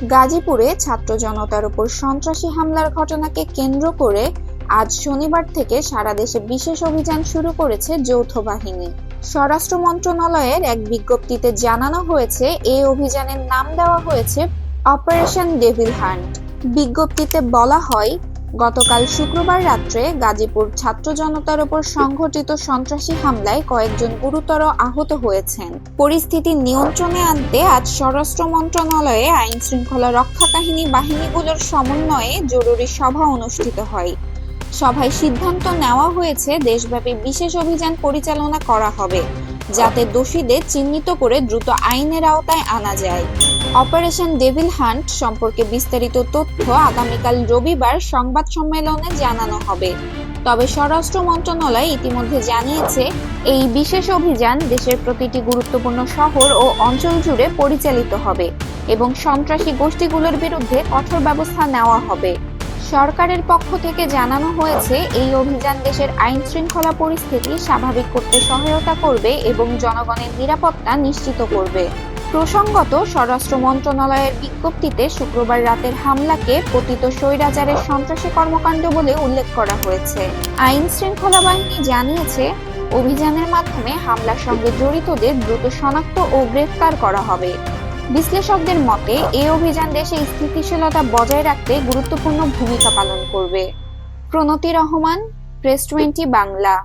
গাজীপুরে ছাত্র জনতার উপর সন্ত্রাসী হামলার ঘটনাকে কেন্দ্র করে আজ শনিবার থেকে সারা দেশে বিশেষ অভিযান শুরু করেছে যৌথ বাহিনী। স্বরাষ্ট্র মন্ত্রণালয়ের এক বিজ্ঞপ্তিতে জানানো হয়েছে, এই অভিযানের নাম দেওয়া হয়েছে অপারেশন ডেভিল হান্ট। বিজ্ঞপ্তিতে বলা হয়, গতকাল শুক্রবার রাত্রে গাজীপুর ছাত্র জনতার উপর সংঘটিত সন্ত্রাসী হামলায় কয়েকজন গুরুতর আহত হয়েছেন। পরিস্থিতি নিয়ন্ত্রণে আনতে আজ স্বরাষ্ট্র মন্ত্রণালয়ে আইন শৃঙ্খলা রক্ষাকারী বাহিনীগুলোর সমন্বয়ে জরুরি সভা অনুষ্ঠিত হয়। সভায় সিদ্ধান্ত নেওয়া হয়েছে, দেশব্যাপী বিশেষ অভিযান পরিচালনা করা হবে, যাতে দোষীদের চিহ্নিত করে দ্রুত আইনের আওতায় আনা যায়। অপারেশন ডেভিল হান্ট সম্পর্কে বিস্তারিত তথ্য আগামীকাল রবিবার সংবাদ সম্মেলনে জানানো হবে। তবে স্বরাষ্ট্র মন্ত্রণালয় ইতিমধ্যে জানিয়েছে, এই বিশেষ অভিযান দেশের প্রতিটি গুরুত্বপূর্ণ শহর ও অঞ্চল জুড়ে পরিচালিত হবে এবং সন্ত্রাসী গোষ্ঠীগুলোর বিরুদ্ধে কঠোর ব্যবস্থা নেওয়া হবে। সরকারের পক্ষ থেকে জানানো হয়েছে, এই অভিযান দেশের আইন শৃঙ্খলা পরিস্থিতি স্বাভাবিক করতে সহায়তা করবে এবং জনগণের নিরাপত্তা নিশ্চিত করবে। প্রসঙ্গত, স্বরাষ্ট্র মন্ত্রণালয়ের বিজ্ঞপ্তিতে শুক্রবার রাতের হামলাকে পতিত স্বৈরাচারের সন্ত্রাসী কর্মকাণ্ড বলে উল্লেখ করা হয়েছে। আইন শৃঙ্খলা বাহিনী জানিয়েছে, অভিযানের মাধ্যমে হামলার সঙ্গে জড়িতদের দ্রুত শনাক্ত ও গ্রেফতার করা হবে। বিশ্লেষকদের মতে, এই অভিযান দেশে স্থিতিশীলতা বজায় রাখতে গুরুত্বপূর্ণ ভূমিকা পালন করবে। প্রণতি রহমান, প্রেস 20 বাংলা।